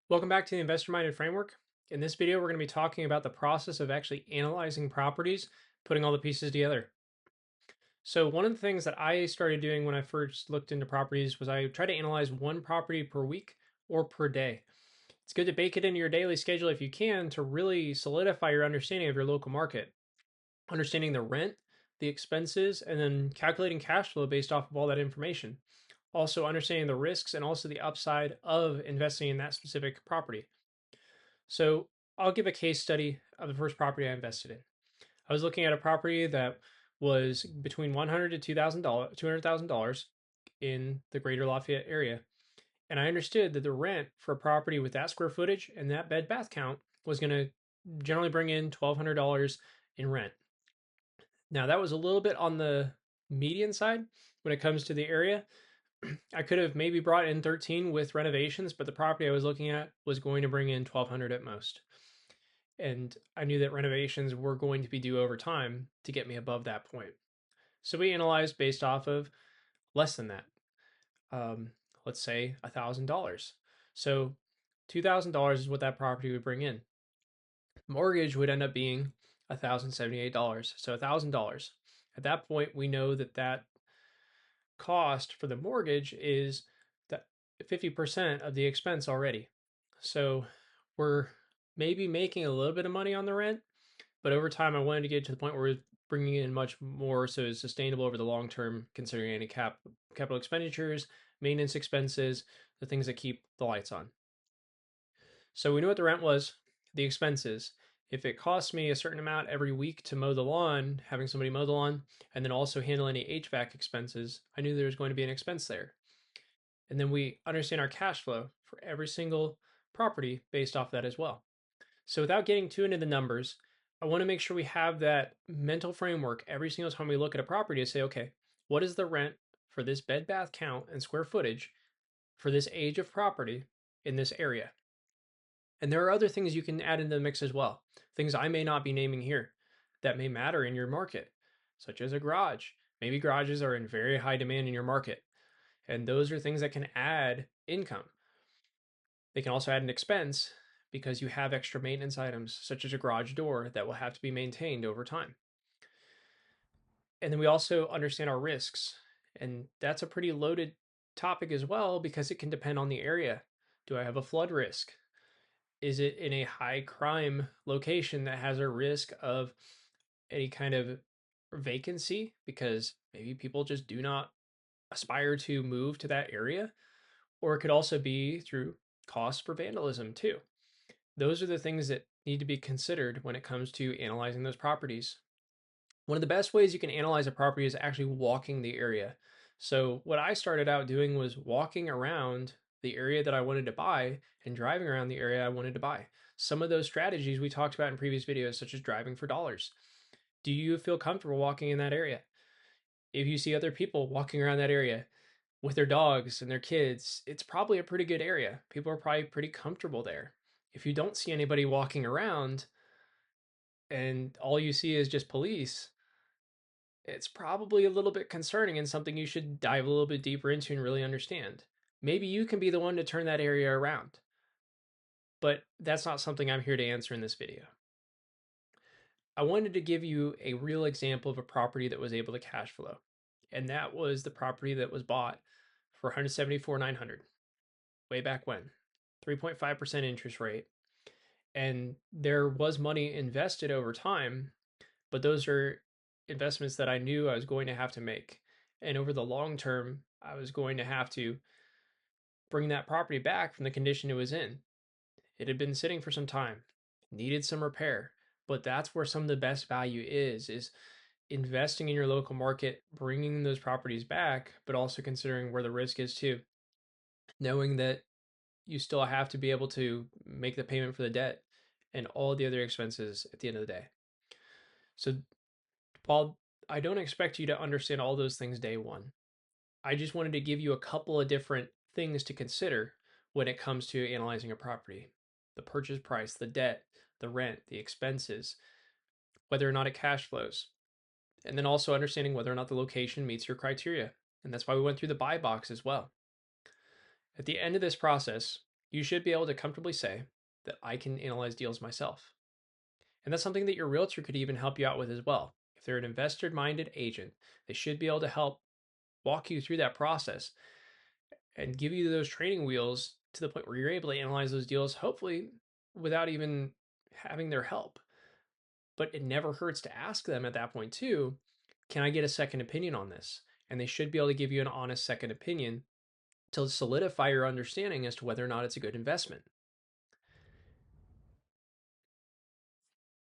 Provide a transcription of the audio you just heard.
Welcome back to the Investor Minded Framework. In this video, we're going to be talking about the process of actually analyzing properties, putting all the pieces together. So, one of the things that I started doing when I first looked into properties was I tried to analyze one property per week or per day. It's good to bake it into your daily schedule if you can to really solidify your understanding of your local market, understanding the rent, the expenses, and then calculating cash flow based off of all that information. Also, understanding the risks and also the upside of investing in that specific property. So I'll give a case study of the first property I invested in. I was looking at a property that was between $100 to $200,000 in the greater Lafayette area. And I understood that the rent for a property with that square footage and that bed bath count was going to generally bring in $1,200 in rent. Now, that was a little bit on the median side when it comes to the area. I could have maybe brought in 13 with renovations, but the property I was looking at was going to bring in 1,200 at most. And I knew that renovations were going to be due over time to get me above that point. So we analyzed based off of less than that. Let's say $1,000. So $2,000 is what that property would bring in. Mortgage would end up being $1,078. So $1,000. At that point, we know that that cost for the mortgage is that 50% of the expense already. So we're maybe making a little bit of money on the rent, but over time, I wanted to get to the point where we're bringing in much more so it's sustainable over the long term, considering any capital expenditures, maintenance expenses, the things that keep the lights on. So we knew what the rent was, the expenses. If it costs me a certain amount every week to mow the lawn, having somebody mow the lawn, and then also handle any HVAC expenses, I knew there was going to be an expense there. And then we understand our cash flow for every single property based off that as well. So without getting too into the numbers, I want to make sure we have that mental framework every single time we look at a property to say, okay, what is the rent for this bed bath count and square footage for this age of property in this area? And there are other things you can add into the mix as well, things I may not be naming here that may matter in your market, such as a garage. Maybe garages are in very high demand in your market, and those are things that can add income. They can also add an expense because you have extra maintenance items, such as a garage door, that will have to be maintained over time. And then we also understand our risks. And that's a pretty loaded topic as well because it can depend on the area. Do I have a flood risk? Is it in a high crime location that has a risk of any kind of vacancy because maybe people just do not aspire to move to that area? Or it could also be through cost for vandalism too. Those are the things that need to be considered when it comes to analyzing those properties. One of the best ways you can analyze a property is actually walking the area. So, what I started out doing was walking around the area that I wanted to buy and driving around the area I wanted to buy. Some of those strategies we talked about in previous videos, such as driving for dollars. Do you feel comfortable walking in that area? If you see other people walking around that area with their dogs and their kids, it's probably a pretty good area. People are probably pretty comfortable there. If you don't see anybody walking around and all you see is just police, it's probably a little bit concerning and something you should dive a little bit deeper into and really understand. Maybe you can be the one to turn that area around, but that's not something I'm here to answer in this video. I wanted to give you a real example of a property that was able to cash flow, and that was the property that was bought for $174,900 way back when, 3.5% interest rate. And there was money invested over time, but those are investments that I knew I was going to have to make. And over the long term, I was going to have to bring that property back from the condition it was in. It had been sitting for some time, needed some repair, but that's where some of the best value is investing in your local market, bringing those properties back, but also considering where the risk is too. Knowing that you still have to be able to make the payment for the debt and all the other expenses at the end of the day. So while I don't expect you to understand all those things day one, I just wanted to give you a couple of different things to consider when it comes to analyzing a property: the purchase price, the debt, the rent, the expenses, whether or not it cash flows, and then also understanding whether or not the location meets your criteria. And that's why we went through the buy box as well. At the end of this process, you should be able to comfortably say that I can analyze deals myself. And that's something that your realtor could even help you out with as well. If they're an investor minded agent, they should be able to help walk you through that process and give you those training wheels to the point where you're able to analyze those deals, hopefully without even having their help. But it never hurts to ask them at that point, too, can I get a second opinion on this? And they should be able to give you an honest second opinion to solidify your understanding as to whether or not it's a good investment.